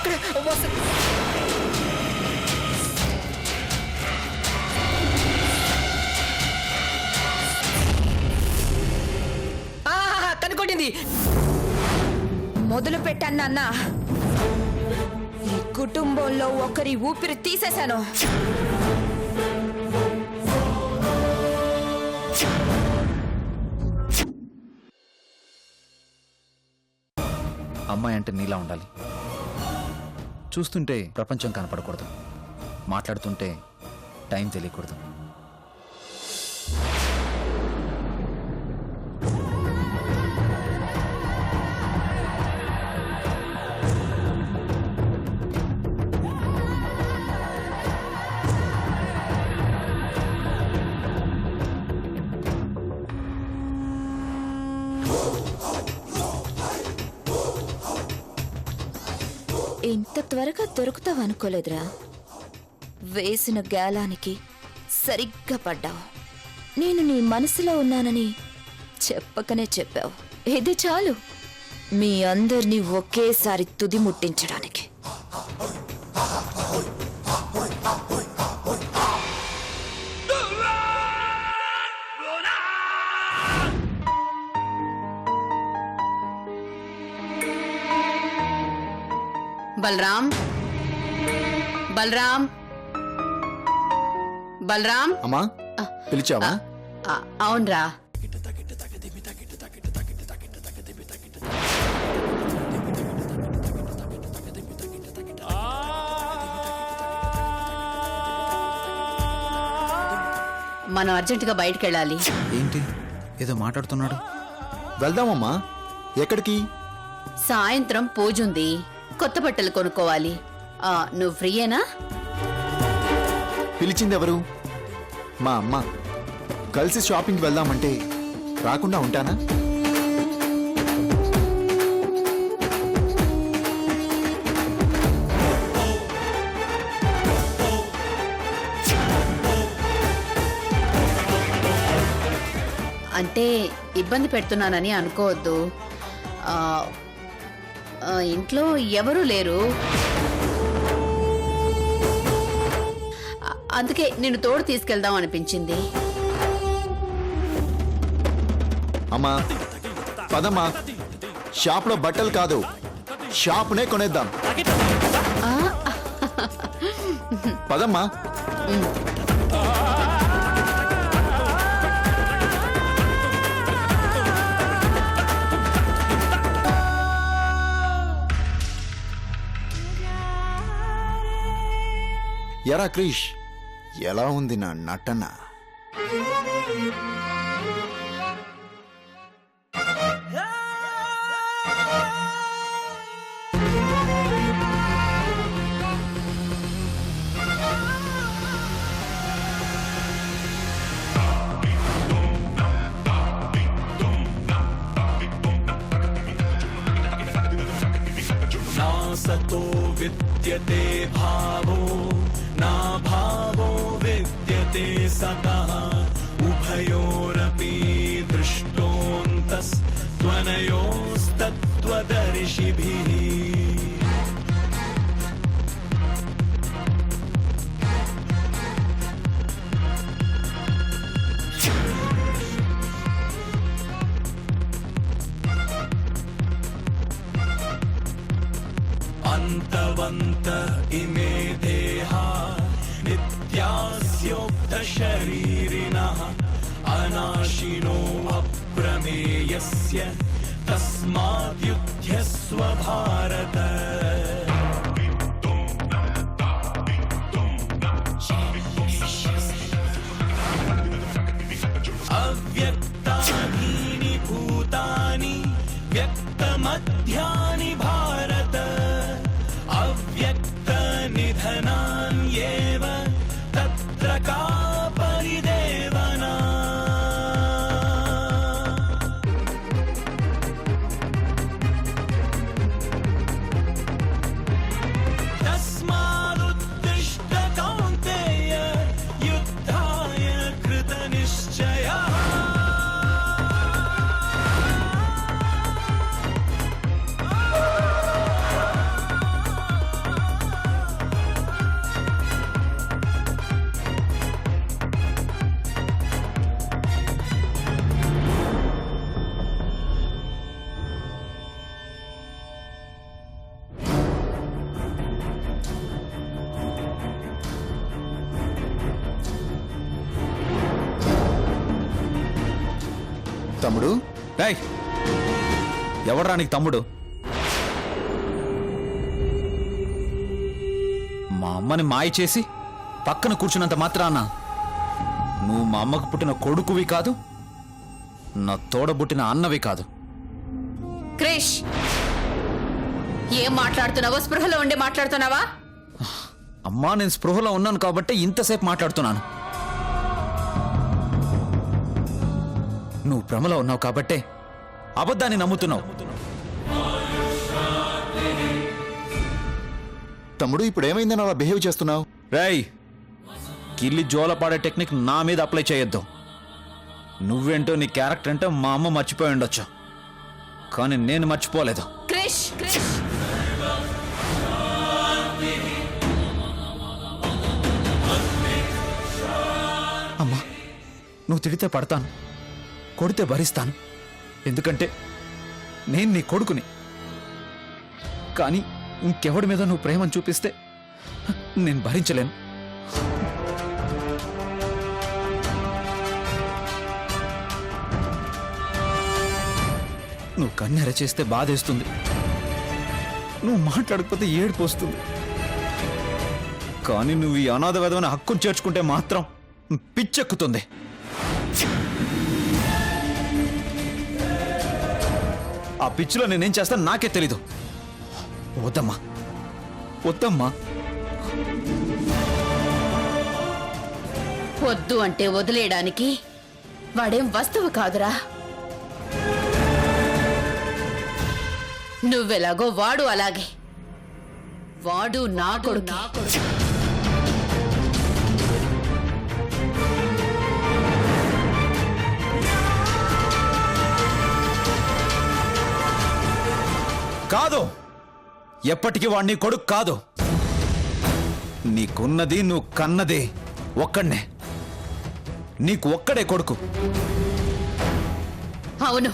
అక్కడ కనుకొట్టింది. మొదలు పెట్టాను నాన్న. ఈ కుటుంబంలో ఒకరి ఊపిరి తీసేశాను. అమ్మాయి అంటే నీలా ఉండాలి. చూస్తుంటే ప్రపంచం కనపడకూడదు, మాట్లాడుతుంటే టైం తెలియకూడదు. ఇంత త్వరగా దొరుకుతావు అనుకోలేదురా. వేసిన గాలానికి సరిగ్గా పడ్డావు. నేను నీ మనసులో ఉన్నానని చెప్పకనే చెప్పావు. ఇది చాలు మీ అందరినీ ఒకేసారి తుది ముట్టించడానికి. బలరాం, బలరాం, బలరాం. అమ్మా పిలిచావా? అవునరా. మనం అర్జెంటుగా బయటికి వెళ్ళాలి. ఏంటి ఏదో మాట్లాడుతున్నాడు? వెళ్దామమ్మా. ఎక్కడికి? సాయంత్రం పూజుంది, కొత్త బట్టలు కొనుక్కోవాలి. నువ్వు ఫ్రీయేనా? పిలిచింది ఎవరు? మా అమ్మ. కలిసి షాపింగ్కి వెళ్దామంటే రాకుండా ఉంటానా? అంటే ఇబ్బంది పెడుతున్నానని అనుకోవద్దు. ఇంట్లో ఎవరూ లేరు, అందుకే నిన్ను తోడు తీసుకెళ్దాం అనిపించింది. అమ్మా పదమ్మా, షాప్లో బట్టలు కాదు షాప్నే కొనేద్దాం. పదమ్మా. ఎరా క్రిష్, ఎలా ఉంది నా నటన? नासतो विद्यते भावो ना भावो विद्यते सतः उभयोरपि दृष्टोऽन्तस्त्वनयोस्तत्त्वदर्शिभिः अन्तवन्त इमे देहा नित्यास्योक्तशरीरिणः अनाशिनो अप्रमेयस्य तस्माद्युध्यस्व भारत। अव्यक्तानि भूतानि व्यक्तमध्यानि भारत अव्यक्तनिधनान्येव तत्र का परिदेवना। తమ్ముడు రేయ్ ఎవడ్రా నీకు తమ్ముడు? మా అమ్మని మాయ చేసి పక్కన కూర్చున్నంత మాత్రాన నువ్వు మా అమ్మకు పుట్టిన కొడుకువి కాదు, నా తోడబుట్టిన అన్నవి కాదు. క్రిష్, ఏం మాట్లాడుతున్నావో స్పృహలో ఉండి మాట్లాడుతున్నావా? అమ్మా నేను స్పృహలో ఉన్నాను కాబట్టి ఇంతసేపు మాట్లాడుతున్నాను. నువ్వు భ్రమలో ఉన్నావు కాబట్టే అబద్ధాన్ని నమ్ముతున్నావు. తమ్ముడు ఇప్పుడు ఏమైందని అలా బిహేవ్ చేస్తున్నావు? రేయ్ కిల్లి జోలపాడే టెక్నిక్ నా మీద అప్లై చేయొద్దు. నువ్వేంటో నీ క్యారెక్టర్ ఏంటో మా అమ్మ మర్చిపోయి ఉండొచ్చు, కానీ నేను మర్చిపోలేదు. క్రిష్, అమ్మా నువ్వు తిడితే పడతాను, కొడితే భరిస్తాను, ఎందుకంటే నేను నీ కొడుకుని. కానీ ఇంకెవడి మీద నువ్వు ప్రేమను చూపిస్తే నేను భరించలేను. నువ్వు కన్నెర చేస్తే బాధేస్తుంది, నువ్వు మాట్లాడకపోతే ఏడుపు వస్తుంది, కానీ నువ్వు ఈ అనాథ విధమైన హక్కును చేర్చుకుంటే మాత్రం పిచ్చెక్కుతుంది. ఆ పిచ్చిలో నేనేం చేస్తాను నాకే తెలీదు. వద్దమ్మా వద్దమ్మా. వద్దు అంటే వదిలేయడానికి వాడేం వస్తువు కాదురా. నువ్వెలాగో వాడు అలాగే. వాడు నా కొడుకు. కాదు, ఎప్పటికీ వాడిని కొడుకు కాదు. నీకున్నది నువ్వు కన్నది ఒక్కడనే, నీకు ఒక్కడే కొడుకు. అవును,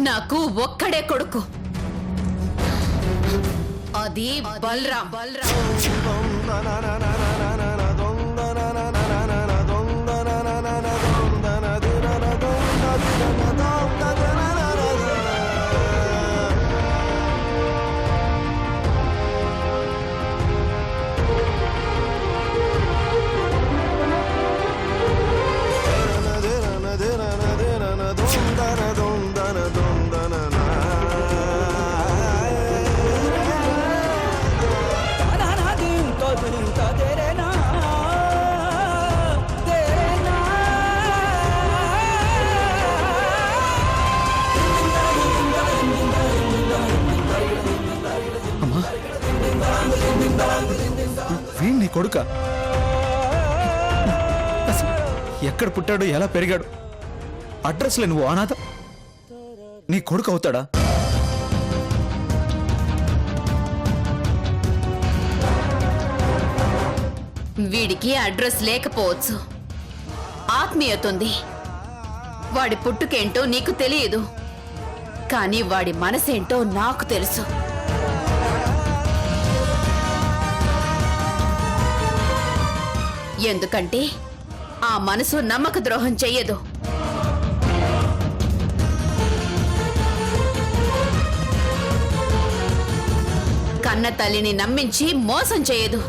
నాకు ఒక్కడే కొడుకు, అది బలరాం. వీణ్ నీ కొడుక? ఎక్కడ పుట్టాడు, ఎలా పెరిగాడు, అడ్రస్ లే నువ్వు అనాథ, నీ కొడుకు అవుతాడా? వీడికి అడ్రస్ లేకపోవచ్చు, ఆత్మీయత ఉంది. వాడి పుట్టుకేంటో నీకు తెలియదు, కానీ వాడి మనసేంటో నాకు తెలుసు. ఎందుకంటే ఆ మనసు నమ్మక ద్రోహం చెయ్యదు. కన్న తల్లిని నమ్మించి మోసం చేయదు.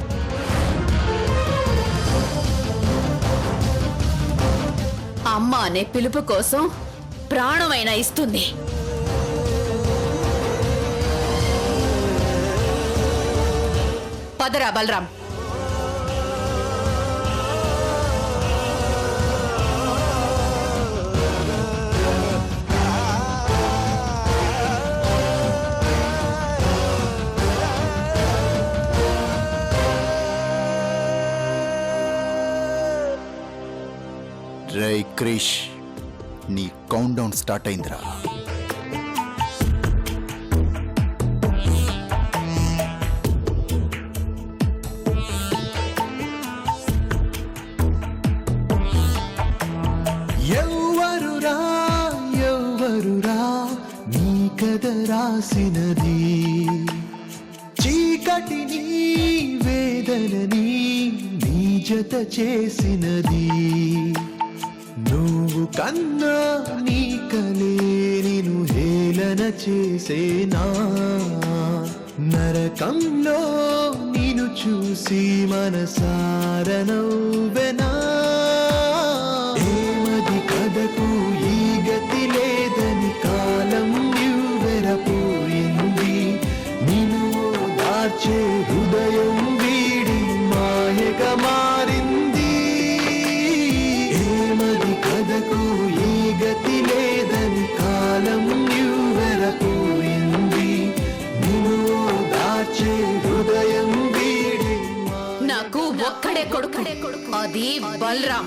అమ్మ అనే పిలుపు కోసం ప్రాణమైనా ఇస్తుంది. పదరా బలరాం. రై క్రిష్, నీ కౌంట్ డౌన్ స్టార్ట్ అయిందిరా. ఎవ్వరురా ఎవ్వరురా నీ కథ రాసినది, చీకటిని వేదనని నీ జత చేసినది. నువ్వు కన్నా నీ కలే నిను హేళన చేసేనా నరకంలో నిన్ను చూసి మనసార నవ్వెనా ఏమది కథకు ఈ గతి లేదని కాలం యువెరపోయింది నిన్ను దాచే హృదయం వీడి మాయగా మారింది ఏమది కథకు ఈ గతి లేదని కాలం యువెరపోయింది నిన్ను దాచే హృదయం వీడి నాకు ఒక్కడే కొడుకు, అది బలరాం.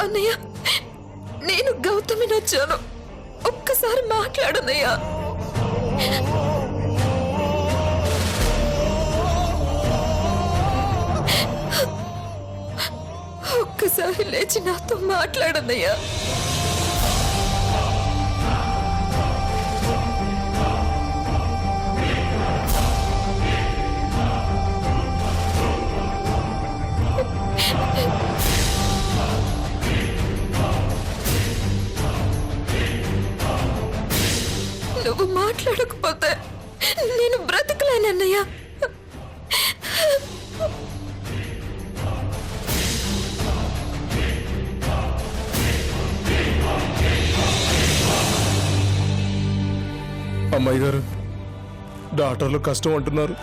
అన్నయ్య నేను గౌతమి నచ్చాను ఒక్కసారి మాట్లాడనయ్యా ఒక్కసారి లేచి నాతో మాట్లాడనయ్యా నువ్వు మాట్లాడకపోతే నేను బ్రతకలేనన్నయ్యా అమ్మాయి గారు డాక్టర్లు కష్టం అంటున్నారు.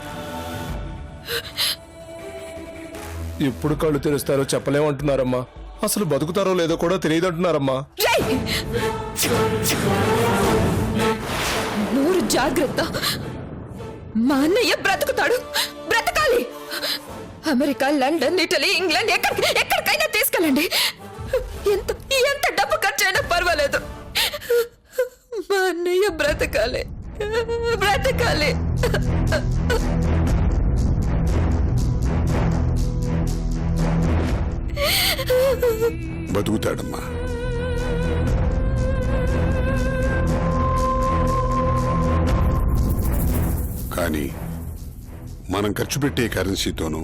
ఎప్పుడు కళ్ళు తెరుస్తారో చెప్పలేమంటున్నారమ్మా. అసలు బతుకుతారో లేదో కూడా తెలియదంటున్నారమ్మా. నూరు జాగ్రత్త మా అన్నయ్య బ్రతుకుతాడు బ్రతకాలి అమెరికా లండన్ ఇటలీ ఇంగ్లాండ్ ఎక్కడికైనా తీసుకెళ్ళండి ఎంత డబ్బు ఖర్చు అయినా పర్వాలేదు మా అన్నయ్య బ్రతకాలి బతుకుతాడమ్మా. కానీ మనం ఖర్చు పెట్టే కరెన్సీతోనూ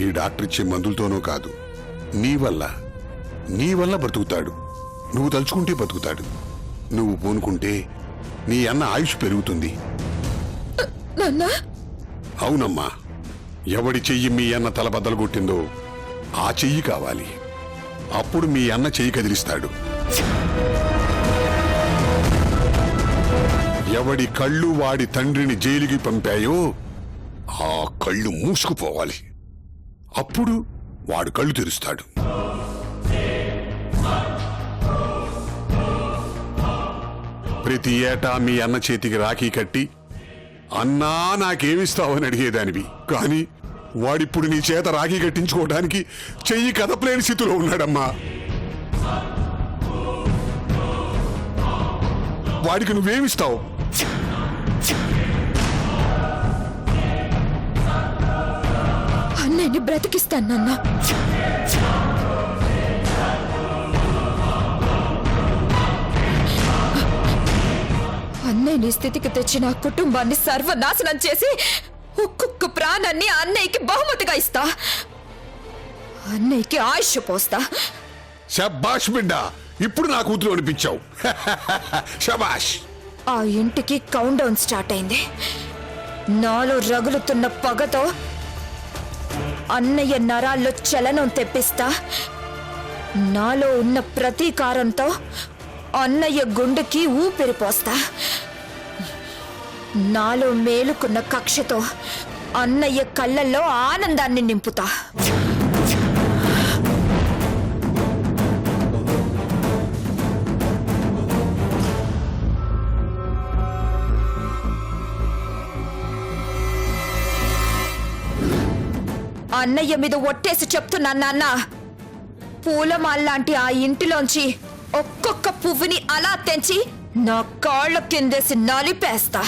ఈ డాక్టర్ ఇచ్చే మందులతోనూ కాదు, నీ వల్ల బ్రతుకుతాడు. నువ్వు తలుచుకుంటే బతుకుతాడు. నువ్వు పూనుకుంటే నీ అన్న ఆయుష్ పెరుగుతుంది. అవునమ్మా, ఎవడి చెయ్యి మీ అన్న తల బద్దలు కొట్టిందో ఆ చెయ్యి కావాలి. అప్పుడు మీ అన్న చెయ్యి కదిలిస్తాడు. ఎవడి కళ్ళు వాడి తండ్రిని జైలుకి పంపాయో ఆ కళ్ళు మూసుకుపోవాలి. అప్పుడు వాడు కళ్ళు తెరుస్తాడు. ప్రతి ఏటా మీ అన్న చేతికి రాఖీ కట్టి అన్నా నాకేమిస్తావని అడిగేదానివి. కానీ వాడిప్పుడు నీ చేత రాఖీ కట్టించుకోవడానికి చెయ్యి కదపలేని స్థితిలో ఉన్నాడమ్మా. వాడికి నువ్వేమిస్తావు? అన్నయ్యని బ్రతికిస్తాను నాన్న అన్నయ్యని స్థితికి తెచ్చిన కుటుంబాన్ని సర్వనాశనం చేసి ఒక్కొక్క ప్రాణాన్ని అన్నయ్యకి బహుమతిగా ఇస్తా. అన్నయ్యకి ఆయుష్ పోస్తా. శబాష్ బిడ్డ, ఇప్పుడు నా కూతురు అనిపించావు. శబాష్. ఆ ఇంటికి కౌంట్ డౌన్ స్టార్ట్ అయింది. నాలో రగులుతున్న పగతో అన్నయ్య నరాల్లో చలనం తెప్పిస్తా. నాలో ఉన్న ప్రతీకారంతో అన్నయ్య గుండెకి ఊపిరి పోస్తా. నాలో మేలుకున్న కక్షతో అన్నయ్య కళ్ళల్లో ఆనందాన్ని నింపుతా. అన్నయ్య మీద ఒట్టేసి చెప్తున్నా నాన్న, పూలమాల్లాంటి ఆ ఇంటిలోంచి ఒక్కొక్క పువ్వుని అలా తెంచి నా కాళ్ళ కిందేసి నలిపేస్తా.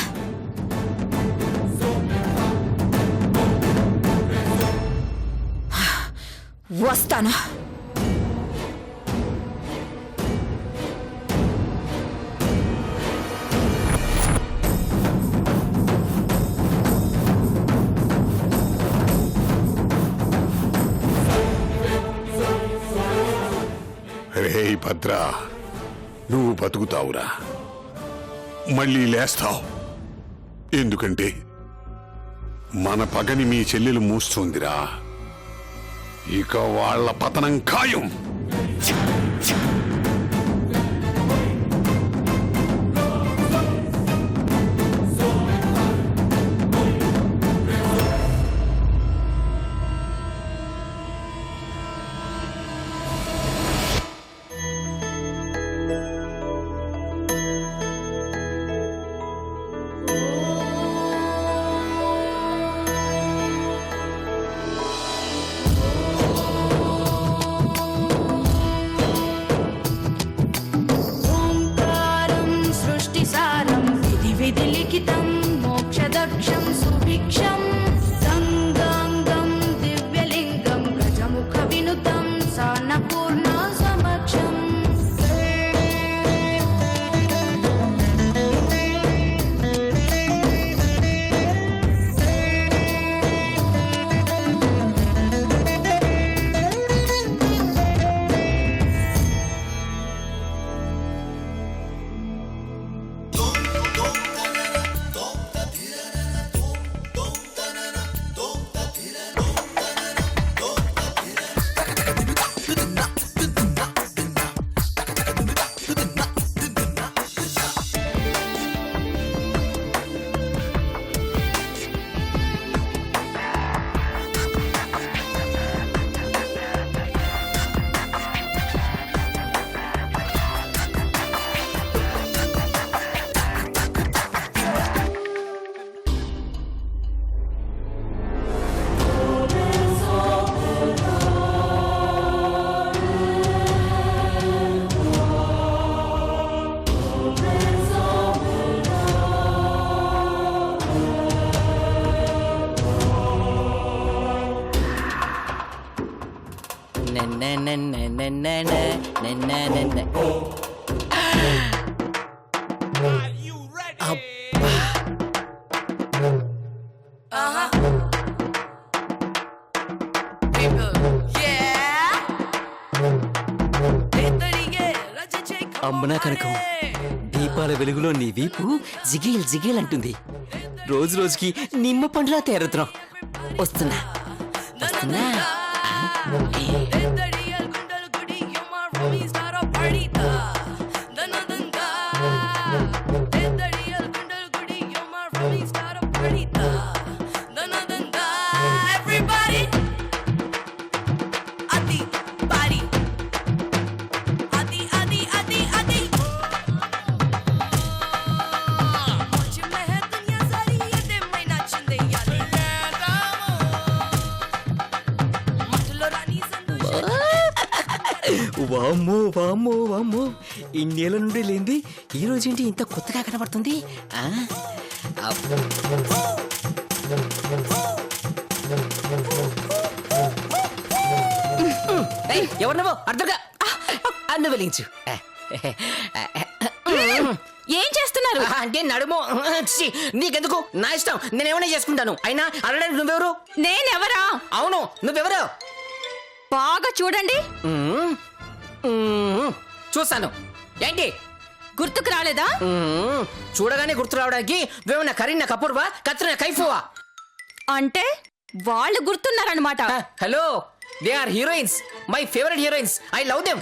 వస్తాను. రే భద్ర, నువ్వు బతుకుతావురా, మళ్ళీ లేస్తావు. ఎందుకంటే మన పగని మీ చెల్లెలు మూస్తుందిరా. ఇక వాళ్ళ పతనం ఖాయం. సృష్టిసారం విధి విధి లిఖితం మోక్షదక్షం సుభిక్షం గంగాంగం దివ్యలింగం గజముఖ వినుతం సాన్నపూర్ణ సమక్షం. అమ్మనా కనకం, దీపాల వెలుగులో నీ వీపు జిగేల్ జిగేల్ అంటుంది. రోజు రోజుకి నిమ్మ పండులా తేరుతున్నాం. వస్తున్నా వస్తున్నా. వామ్మో వామ్మో వామ్మో, ఇన్నేళ్ళ నుండి లేనిది ఈ రోజేంటి ఇంత కొత్తగా కనబడుతుంది? ఎవరినవో అర్థంగా అన్ను వెలిగించు. ఏం చేస్తున్నారు? అంటే నడుము. నీకెందుకు? నా ఇష్టం, నేనేమైనా చేసుకుంటాను. అయినా అడగడానికి నువ్వెవరు? నేనెవరా? అవును, నువ్వెవరు? బాగా చూడండి. చూస్తాను. ఏంటి గుర్తుకు రాలేదా? చూడగానే గుర్తు రావడానికి నువ్వేమన్నా కరీనా కపూర్వా, కత్రినా కైఫువా? అంటే వాళ్ళు గుర్తున్నారనమాట. Hello, they are heroines, my favourite heroines. I love them.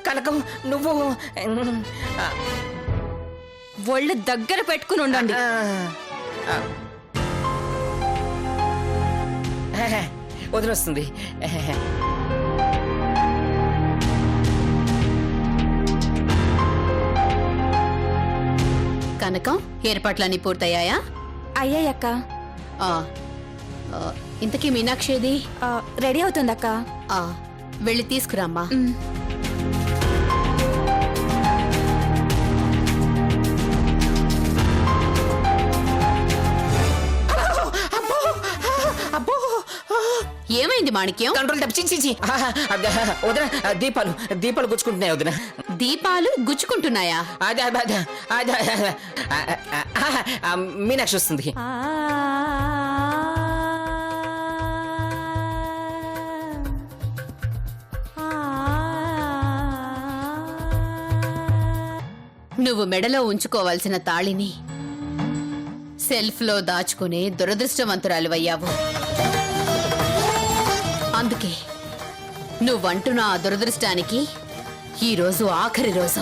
Kanakam, నువ్వు ఒళ్ళు దగ్గర పెట్టుకుని ఉండండి. వదిలొస్తుంది. కనకం, ఏర్పాట్లన్నీ పూర్తయ్యాయా? అయ్యాయక్క. ఆ, ఆ, ఇంతకీ మీనాక్షి ఏది? రెడీ అవుతుందక్క. ఆ, వెళ్ళి తీసుకురామ్మా. ఏమైంది మాణిక్యం? కంట్రోల్ తప్పించి వదిన, దీపాలు దీపాలు గుచ్చుకుంటున్నాయి వదిన. దీపాలు గుచ్చుకుంటున్నాయా? అదే అదే అదే అదే అదే. మీనాక్షి వస్తుంది. నువ్వు మెడలో ఉంచుకోవాల్సిన తాళిని సెల్ఫ్ లో దాచుకునే దురదృష్టవంతురాలివయ్యావు. అందుకే నువ్వంటున్న ఆ దురదృష్టానికి ఈరోజు ఆఖరి రోజు.